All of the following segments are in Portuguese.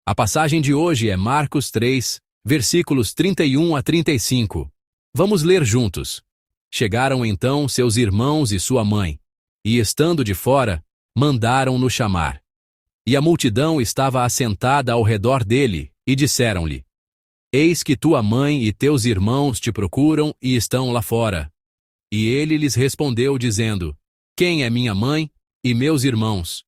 A passagem de hoje é Marcos 3, versículos 31 a 35. Vamos ler juntos. Chegaram então seus irmãos e sua mãe, e estando de fora, mandaram-no chamar. E a multidão estava assentada ao redor dele, e disseram-lhe: Eis que tua mãe e teus irmãos te procuram e estão lá fora. E ele lhes respondeu, dizendo: Quem é minha mãe e meus irmãos?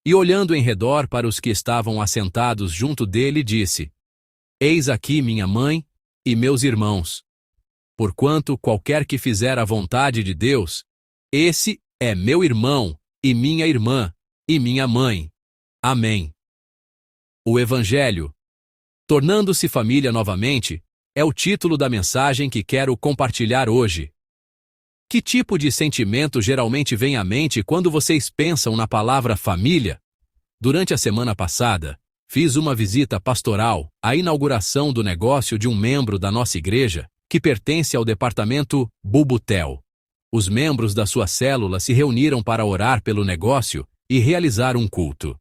E olhando em redor para os que estavam assentados junto dele, disse: Eis aqui minha mãe e meus irmãos. Porquanto qualquer que fizer a vontade de Deus, esse é meu irmão, e minha irmã, e minha mãe. Amém. O Evangelho, tornando-se família novamente, é o título da mensagem que quero compartilhar hoje. Que tipo de sentimento geralmente vem à mente quando vocês pensam na palavra família? Durante a semana passada, fiz uma visita pastoral à inauguração do negócio de um membro da nossa igreja, que pertence ao departamento Bubutel. Os membros da sua célula se reuniram para orar pelo negócio e realizar um culto.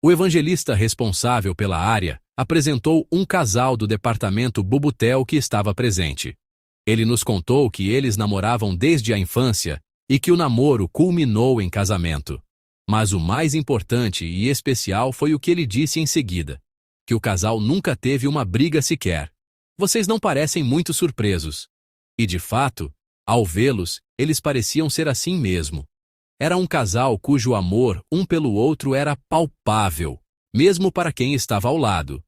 O evangelista responsável pela área apresentou um casal do departamento Bubutel que estava presente. Ele nos contou que eles namoravam desde a infância e que o namoro culminou em casamento. Mas o mais importante e especial foi o que ele disse em seguida: que o casal nunca teve uma briga sequer. Vocês não parecem muito surpresos. E de fato, ao vê-los, eles pareciam ser assim mesmo. Era um casal cujo amor um pelo outro era palpável, mesmo para quem estava ao lado.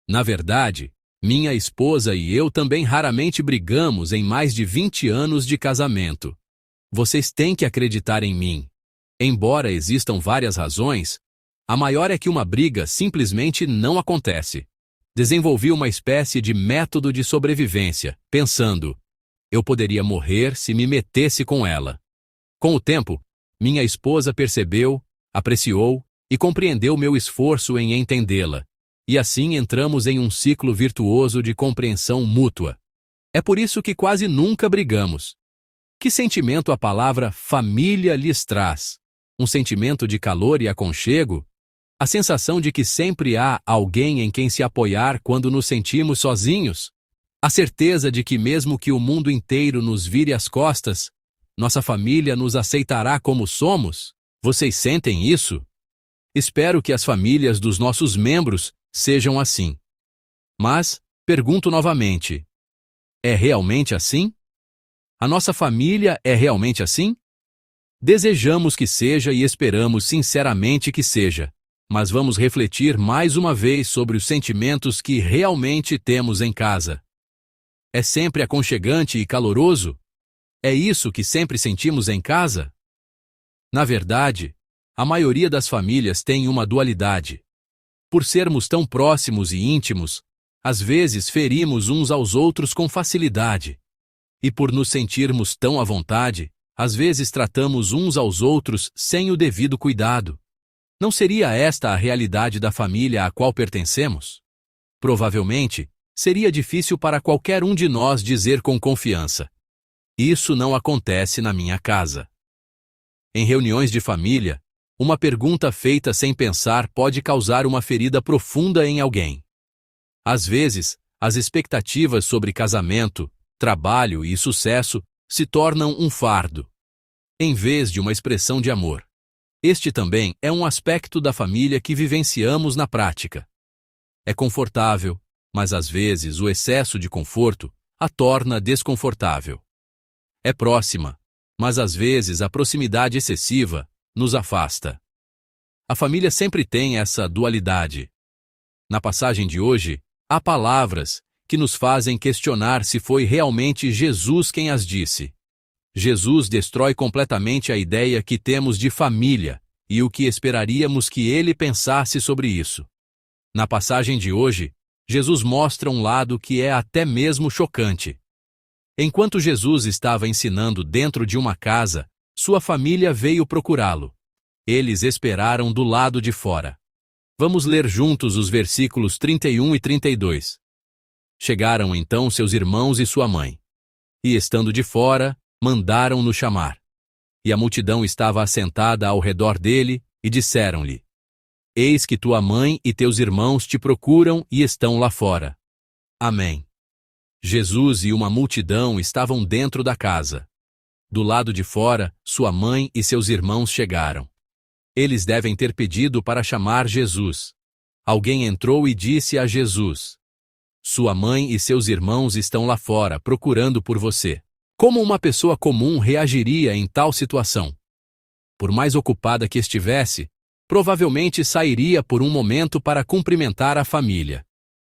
Na verdade, minha esposa e eu também raramente brigamos em mais de 20 anos de casamento. Vocês têm que acreditar em mim. Embora existam várias razões, a maior é que uma briga simplesmente não acontece. Desenvolvi uma espécie de método de sobrevivência, pensando: eu poderia morrer se me metesse com ela. Com o tempo, minha esposa percebeu, apreciou e compreendeu meu esforço em entendê-la. E assim entramos em um ciclo virtuoso de compreensão mútua. É por isso que quase nunca brigamos. Que sentimento a palavra família lhes traz? Um sentimento de calor e aconchego? A sensação de que sempre há alguém em quem se apoiar quando nos sentimos sozinhos? A certeza de que mesmo que o mundo inteiro nos vire as costas, nossa família nos aceitará como somos? Vocês sentem isso? Espero que as famílias dos nossos membros sejam assim. Mas, pergunto novamente: é realmente assim? A nossa família é realmente assim? Desejamos que seja e esperamos sinceramente que seja, mas vamos refletir mais uma vez sobre os sentimentos que realmente temos em casa. É sempre aconchegante e caloroso? É isso que sempre sentimos em casa? Na verdade, a maioria das famílias tem uma dualidade. Por sermos tão próximos e íntimos, às vezes ferimos uns aos outros com facilidade. E por nos sentirmos tão à vontade, às vezes tratamos uns aos outros sem o devido cuidado. Não seria esta a realidade da família à qual pertencemos? Provavelmente, seria difícil para qualquer um de nós dizer com confiança: isso não acontece na minha casa. Em reuniões de família, uma pergunta feita sem pensar pode causar uma ferida profunda em alguém. Às vezes, as expectativas sobre casamento, trabalho e sucesso se tornam um fardo, em vez de uma expressão de amor. Este também é um aspecto da família que vivenciamos na prática. É confortável, mas às vezes o excesso de conforto a torna desconfortável. É próxima, mas às vezes a proximidade excessiva nos afasta. A família sempre tem essa dualidade. Na passagem de hoje, há palavras que nos fazem questionar se foi realmente Jesus quem as disse. Jesus destrói completamente a ideia que temos de família e o que esperaríamos que ele pensasse sobre isso. Na passagem de hoje, Jesus mostra um lado que é até mesmo chocante. Enquanto Jesus estava ensinando dentro de uma casa, sua família veio procurá-lo. Eles esperaram do lado de fora. Vamos ler juntos os versículos 31 e 32. Chegaram então seus irmãos e sua mãe. E estando de fora, mandaram-no chamar. E a multidão estava assentada ao redor dele, e disseram-lhe: Eis que tua mãe e teus irmãos te procuram e estão lá fora. Amém. Jesus e uma multidão estavam dentro da casa. Do lado de fora, sua mãe e seus irmãos chegaram. Eles devem ter pedido para chamar Jesus. Alguém entrou e disse a Jesus: sua mãe e seus irmãos estão lá fora procurando por você. Como uma pessoa comum reagiria em tal situação? Por mais ocupada que estivesse, provavelmente sairia por um momento para cumprimentar a família.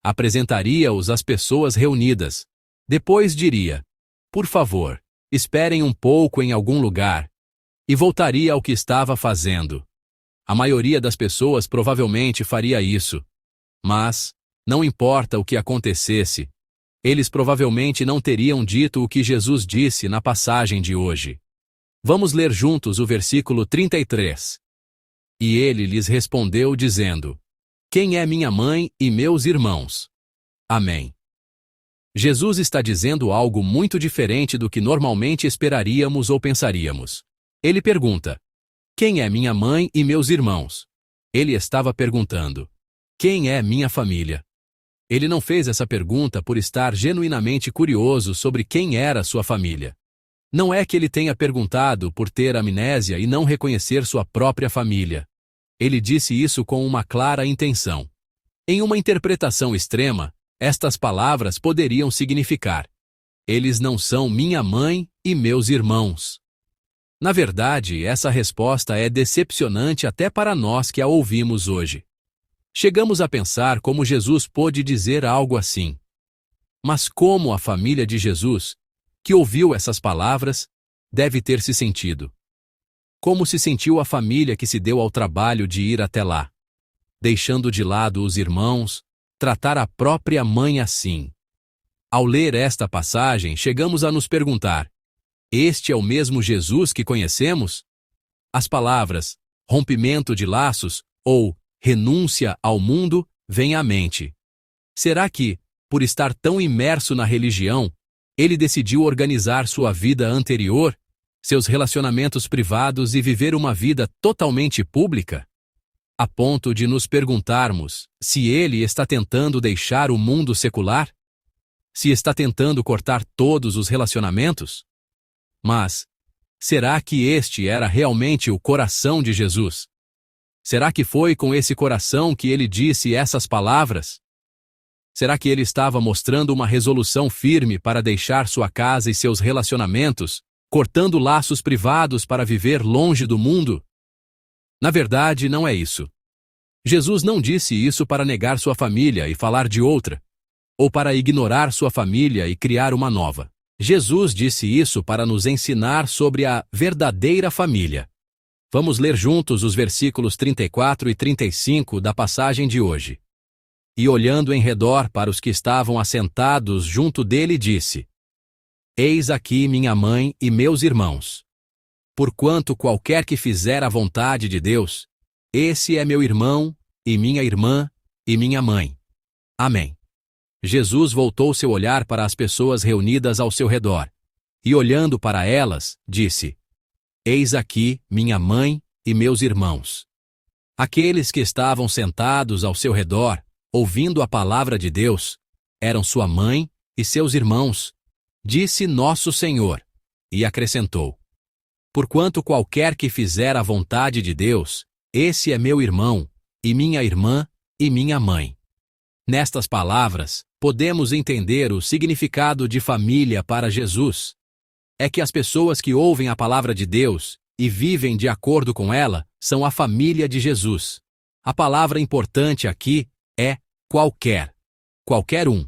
Apresentaria-os às pessoas reunidas. Depois diria: por favor, esperem um pouco em algum lugar. E voltaria ao que estava fazendo. A maioria das pessoas provavelmente faria isso. Mas, não importa o que acontecesse, eles provavelmente não teriam dito o que Jesus disse na passagem de hoje. Vamos ler juntos o versículo 33. E ele lhes respondeu dizendo: quem é minha mãe e meus irmãos? Amém. Jesus está dizendo algo muito diferente do que normalmente esperaríamos ou pensaríamos. Ele pergunta: quem é minha mãe e meus irmãos? Ele estava perguntando: quem é minha família? Ele não fez essa pergunta por estar genuinamente curioso sobre quem era sua família. Não é que ele tenha perguntado por ter amnésia e não reconhecer sua própria família. Ele disse isso com uma clara intenção. Em uma interpretação extrema, estas palavras poderiam significar: eles não são minha mãe e meus irmãos. Na verdade, essa resposta é decepcionante até para nós que a ouvimos hoje. Chegamos a pensar como Jesus pôde dizer algo assim. Mas como a família de Jesus, que ouviu essas palavras, deve ter se sentido? Como se sentiu a família que se deu ao trabalho de ir até lá? Deixando de lado os irmãos, tratar a própria mãe assim. Ao ler esta passagem, chegamos a nos perguntar: este é o mesmo Jesus que conhecemos? As palavras rompimento de laços ou renúncia ao mundo vêm à mente. Será que, por estar tão imerso na religião, ele decidiu organizar sua vida anterior, seus relacionamentos privados e viver uma vida totalmente pública? A ponto de nos perguntarmos se ele está tentando deixar o mundo secular? Se está tentando cortar todos os relacionamentos? Mas, será que este era realmente o coração de Jesus? Será que foi com esse coração que ele disse essas palavras? Será que ele estava mostrando uma resolução firme para deixar sua casa e seus relacionamentos, cortando laços privados para viver longe do mundo? Na verdade, não é isso. Jesus não disse isso para negar sua família e falar de outra, ou para ignorar sua família e criar uma nova. Jesus disse isso para nos ensinar sobre a verdadeira família. Vamos ler juntos os versículos 34 e 35 da passagem de hoje. E olhando em redor para os que estavam assentados junto dele, disse: eis aqui minha mãe e meus irmãos. Porquanto qualquer que fizer a vontade de Deus, esse é meu irmão, e minha irmã, e minha mãe. Amém. Jesus voltou seu olhar para as pessoas reunidas ao seu redor, e olhando para elas, disse: eis aqui minha mãe e meus irmãos. Aqueles que estavam sentados ao seu redor, ouvindo a palavra de Deus, eram sua mãe e seus irmãos, disse nosso Senhor, e acrescentou: porquanto qualquer que fizer a vontade de Deus, esse é meu irmão, e minha irmã, e minha mãe. Nestas palavras, podemos entender o significado de família para Jesus. É que as pessoas que ouvem a palavra de Deus e vivem de acordo com ela são a família de Jesus. A palavra importante aqui é qualquer. Qualquer um.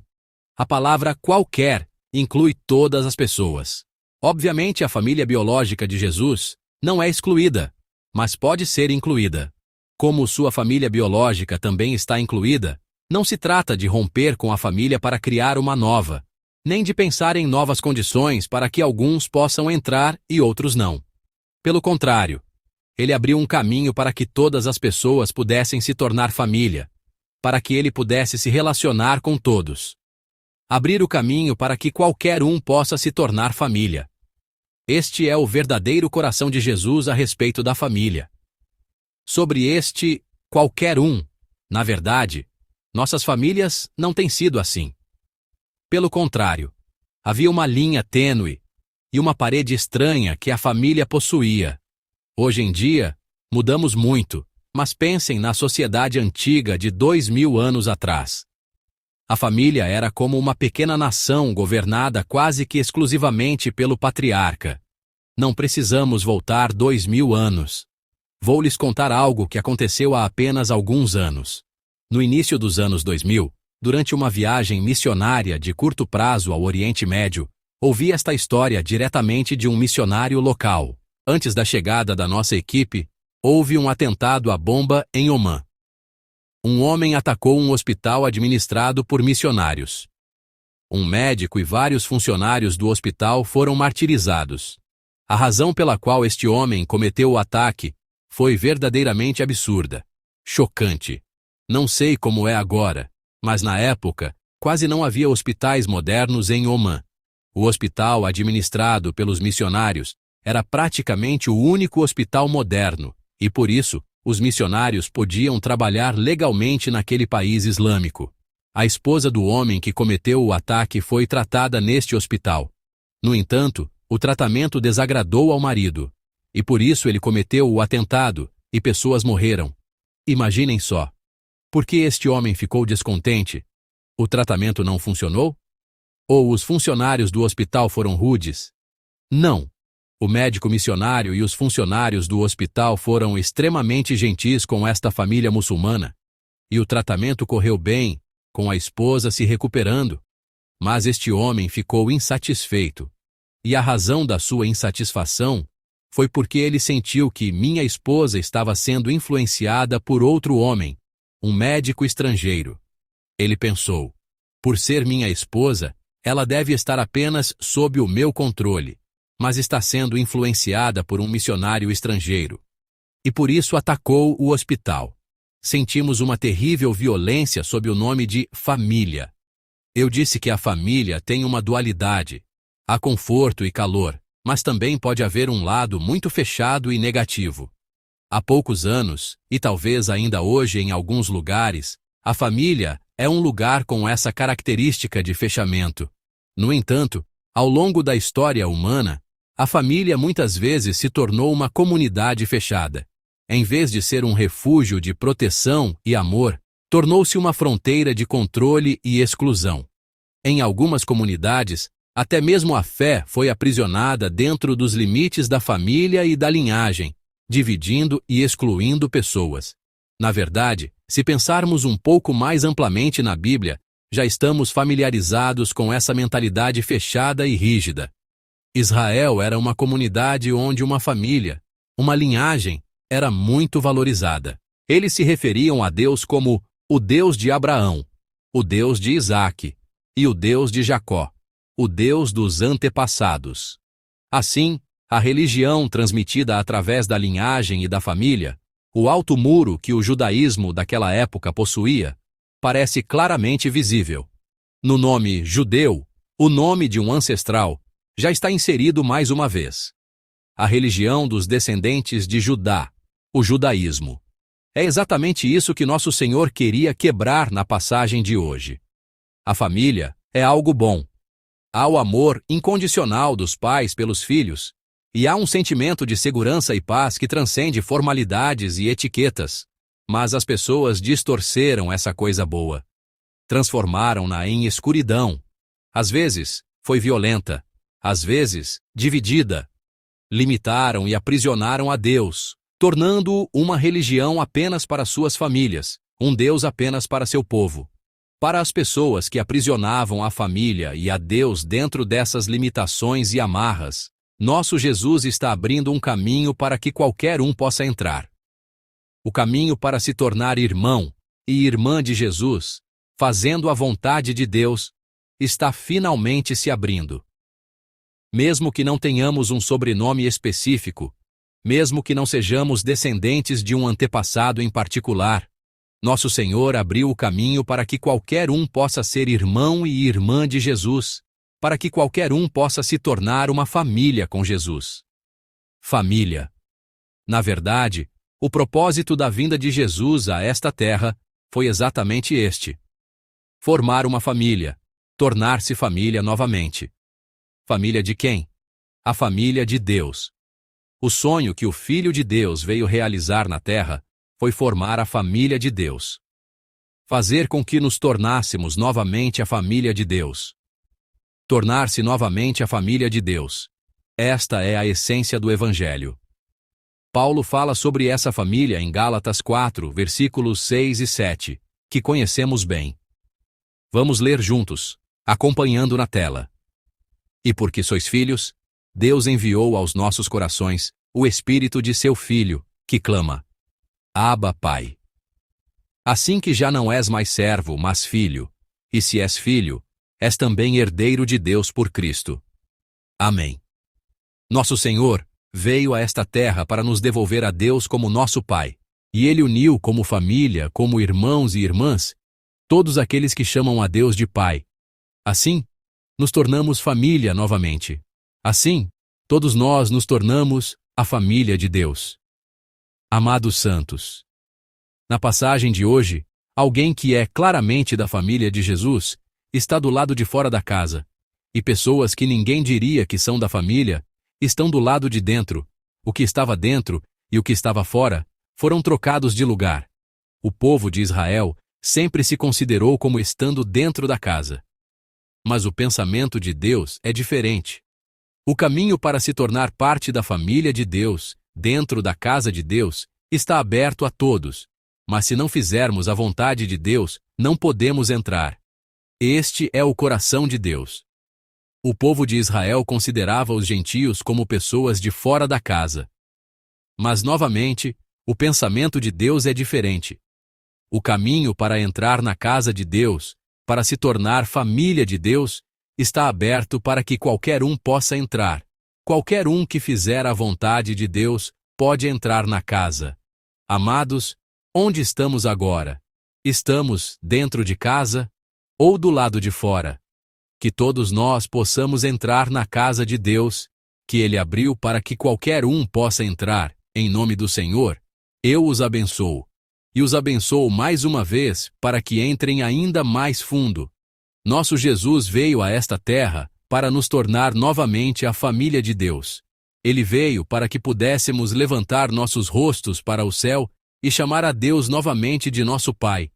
A palavra qualquer inclui todas as pessoas. Obviamente, a família biológica de Jesus não é excluída, mas pode ser incluída. Como sua família biológica também está incluída, não se trata de romper com a família para criar uma nova, nem de pensar em novas condições para que alguns possam entrar e outros não. Pelo contrário, ele abriu um caminho para que todas as pessoas pudessem se tornar família, para que ele pudesse se relacionar com todos. Abrir o caminho para que qualquer um possa se tornar família. Este é o verdadeiro coração de Jesus a respeito da família. Sobre este Qualquer um. Na verdade, nossas famílias não têm sido assim. Pelo contrário, havia uma linha tênue e uma parede estranha que a família possuía. Hoje em dia, mudamos muito, mas pensem na sociedade antiga de 2000 anos atrás. A família era como uma pequena nação governada quase que exclusivamente pelo patriarca. Não precisamos voltar 2000 anos. Vou lhes contar algo que aconteceu há apenas alguns anos. No início dos anos 2000, durante uma viagem missionária de curto prazo ao Oriente Médio, ouvi esta história diretamente de um missionário local. Antes da chegada da nossa equipe, houve um atentado à bomba em Omã. Um homem atacou um hospital administrado por missionários. Um médico e vários funcionários do hospital foram martirizados. A razão pela qual este homem cometeu o ataque foi verdadeiramente absurda, chocante. Não sei como é agora, mas na época, quase não havia hospitais modernos em Omã. O hospital administrado pelos missionários era praticamente o único hospital moderno, e por isso, os missionários podiam trabalhar legalmente naquele país islâmico. A esposa do homem que cometeu o ataque foi tratada neste hospital. No entanto, o tratamento desagradou ao marido, e por isso ele cometeu o atentado, e pessoas morreram. Imaginem só. Por que este homem ficou descontente? O tratamento não funcionou? Ou os funcionários do hospital foram rudes? Não. O médico missionário e os funcionários do hospital foram extremamente gentis com esta família muçulmana. E o tratamento correu bem, com a esposa se recuperando. Mas este homem ficou insatisfeito. E a razão da sua insatisfação foi porque ele sentiu que minha esposa estava sendo influenciada por outro homem, um médico estrangeiro. Ele pensou: por ser minha esposa, ela deve estar apenas sob o meu controle, mas está sendo influenciada por um missionário estrangeiro. E por isso atacou o hospital. Sentimos uma terrível violência sob o nome de família. Eu disse que a família tem uma dualidade. Há conforto e calor, mas também pode haver um lado muito fechado e negativo. Há poucos anos, e talvez ainda hoje em alguns lugares, a família é um lugar com essa característica de fechamento. No entanto, ao longo da história humana, a família muitas vezes se tornou uma comunidade fechada. Em vez de ser um refúgio de proteção e amor, tornou-se uma fronteira de controle e exclusão. Em algumas comunidades, até mesmo a fé foi aprisionada dentro dos limites da família e da linhagem, dividindo e excluindo pessoas. Na verdade, se pensarmos um pouco mais amplamente na Bíblia, já estamos familiarizados com essa mentalidade fechada e rígida. Israel era uma comunidade onde uma família, uma linhagem, era muito valorizada. Eles se referiam a Deus como o Deus de Abraão, o Deus de Isaque e o Deus de Jacó, o Deus dos antepassados. Assim, a religião transmitida através da linhagem e da família, o alto muro que o judaísmo daquela época possuía, parece claramente visível. No nome judeu, o nome de um ancestral já está inserido mais uma vez. A religião dos descendentes de Judá, o judaísmo. É exatamente isso que nosso Senhor queria quebrar na passagem de hoje. A família é algo bom. Há o amor incondicional dos pais pelos filhos, e há um sentimento de segurança e paz que transcende formalidades e etiquetas. Mas as pessoas distorceram essa coisa boa. Transformaram-na em escuridão. Às vezes, foi violenta. Às vezes, dividida. Limitaram e aprisionaram a Deus, tornando-o uma religião apenas para suas famílias, um Deus apenas para seu povo. Para as pessoas que aprisionavam a família e a Deus dentro dessas limitações e amarras, nosso Jesus está abrindo um caminho para que qualquer um possa entrar. O caminho para se tornar irmão e irmã de Jesus, fazendo a vontade de Deus, está finalmente se abrindo. Mesmo que não tenhamos um sobrenome específico, mesmo que não sejamos descendentes de um antepassado em particular, nosso Senhor abriu o caminho para que qualquer um possa ser irmão e irmã de Jesus, para que qualquer um possa se tornar uma família com Jesus. Família. Na verdade, O propósito da vinda de Jesus a esta terra foi exatamente este: formar uma família, tornar-se família novamente. Família de quem? A família de Deus. O sonho que o Filho de Deus veio realizar na terra foi formar a família de Deus. Fazer com que nos tornássemos novamente a família de Deus. Tornar-se novamente a família de Deus. Esta é a essência do Evangelho. Paulo fala sobre essa família em Gálatas 4, versículos 6 e 7, que conhecemos bem. Vamos ler juntos, acompanhando na tela. E porque sois filhos, Deus enviou aos nossos corações o Espírito de seu Filho, que clama: Abba, Pai. Assim que já não és mais servo, mas filho, e se és filho, és também herdeiro de Deus por Cristo. Amém. Nosso Senhor veio a esta terra para nos devolver a Deus como nosso Pai, e Ele uniu como família, como irmãos e irmãs, todos aqueles que chamam a Deus de Pai. Assim, nos tornamos família novamente. Assim, todos nós nos tornamos a família de Deus. Amados santos, na passagem de hoje, alguém que é claramente da família de Jesus está do lado de fora da casa, e pessoas que ninguém diria que são da família estão do lado de dentro. O que estava dentro e o que estava fora foram trocados de lugar. O povo de Israel sempre se considerou como estando dentro da casa. Mas o pensamento de Deus é diferente. O caminho para se tornar parte da família de Deus, dentro da casa de Deus, está aberto a todos, mas se não fizermos a vontade de Deus, não podemos entrar. Este é o coração de Deus. O povo de Israel considerava os gentios como pessoas de fora da casa. Mas, novamente, o pensamento de Deus é diferente. O caminho para entrar na casa de Deus, para se tornar família de Deus, está aberto para que qualquer um possa entrar. Qualquer um que fizer a vontade de Deus pode entrar na casa. Amados, onde estamos agora? Estamos dentro de casa ou do lado de fora? Que todos nós possamos entrar na casa de Deus, que Ele abriu para que qualquer um possa entrar, em nome do Senhor. Eu os abençoo. E os abençoo mais uma vez para que entrem ainda mais fundo. Nosso Jesus veio a esta terra para nos tornar novamente a família de Deus. Ele veio para que pudéssemos levantar nossos rostos para o céu e chamar a Deus novamente de nosso Pai.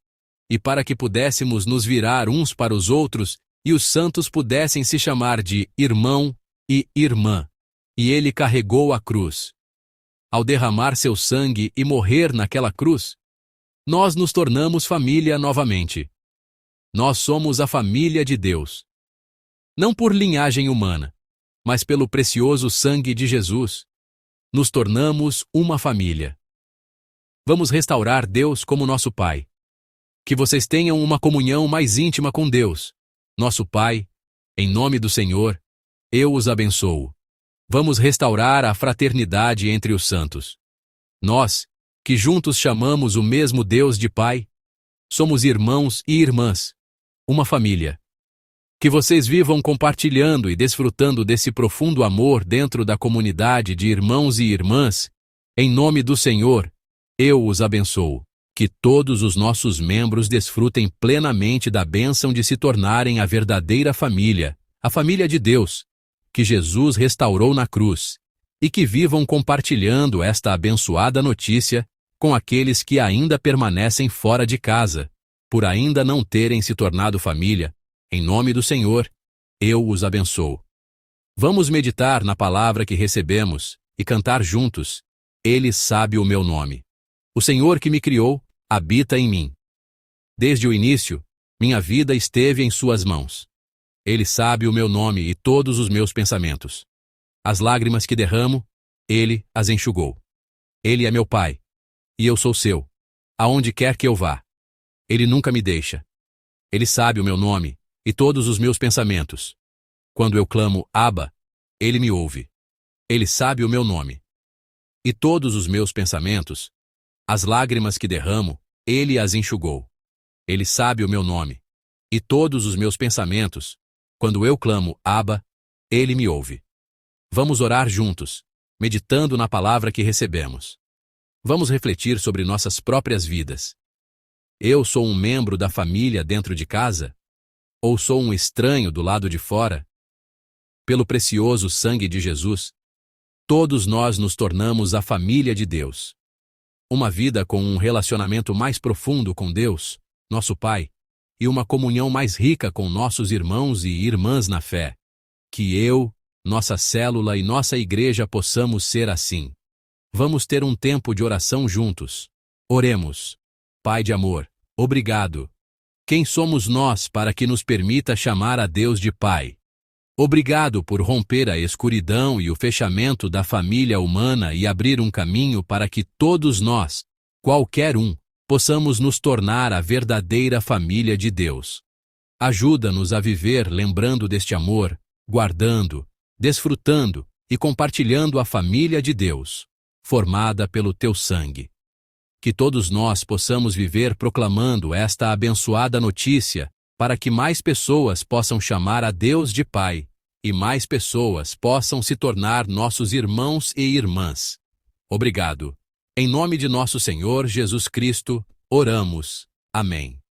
E para que pudéssemos nos virar uns para os outros e os santos pudessem se chamar de irmão e irmã. E ele carregou a cruz. Ao derramar seu sangue e morrer naquela cruz, nós nos tornamos família novamente. Nós somos a família de Deus. Não por linhagem humana, mas pelo precioso sangue de Jesus, nos tornamos uma família. Vamos restaurar Deus como nosso Pai. Que vocês tenham uma comunhão mais íntima com Deus, nosso Pai. Em nome do Senhor, eu os abençoo. Vamos restaurar a fraternidade entre os santos. Nós, que juntos chamamos o mesmo Deus de Pai, somos irmãos e irmãs, uma família. Que vocês vivam compartilhando e desfrutando desse profundo amor dentro da comunidade de irmãos e irmãs. Em nome do Senhor, eu os abençoo. Que todos os nossos membros desfrutem plenamente da bênção de se tornarem a verdadeira família, a família de Deus, que Jesus restaurou na cruz, e que vivam compartilhando esta abençoada notícia com aqueles que ainda permanecem fora de casa, por ainda não terem se tornado família. Em nome do Senhor, eu os abençoo. Vamos meditar na palavra que recebemos e cantar juntos: Ele sabe o meu nome. O Senhor que me criou habita em mim. Desde o início, minha vida esteve em suas mãos. Ele sabe o meu nome e todos os meus pensamentos. As lágrimas que derramo, Ele as enxugou. Ele é meu Pai, e eu sou seu, aonde quer que eu vá. Ele nunca me deixa. Ele sabe o meu nome e todos os meus pensamentos. Quando eu clamo Abba, Ele me ouve. Ele sabe o meu nome e todos os meus pensamentos. As lágrimas que derramo, Ele as enxugou. Ele sabe o meu nome e todos os meus pensamentos. Quando eu clamo Abba, Ele me ouve. Vamos orar juntos, meditando na palavra que recebemos. Vamos refletir sobre nossas próprias vidas. Eu sou um membro da família dentro de casa? Ou sou um estranho do lado de fora? Pelo precioso sangue de Jesus, todos nós nos tornamos a família de Deus. Uma vida com um relacionamento mais profundo com Deus, nosso Pai, e uma comunhão mais rica com nossos irmãos e irmãs na fé. Que eu, nossa célula e nossa igreja possamos ser assim. Vamos ter um tempo de oração juntos. Oremos. Pai de amor, obrigado. Quem somos nós para que nos permita chamar a Deus de Pai? Obrigado por romper a escuridão e o fechamento da família humana e abrir um caminho para que todos nós, qualquer um, possamos nos tornar a verdadeira família de Deus. Ajuda-nos a viver lembrando deste amor, guardando, desfrutando e compartilhando a família de Deus, formada pelo teu sangue. Que todos nós possamos viver proclamando esta abençoada notícia, para que mais pessoas possam chamar a Deus de Pai, e mais pessoas possam se tornar nossos irmãos e irmãs. Obrigado. Em nome de nosso Senhor Jesus Cristo, oramos. Amém.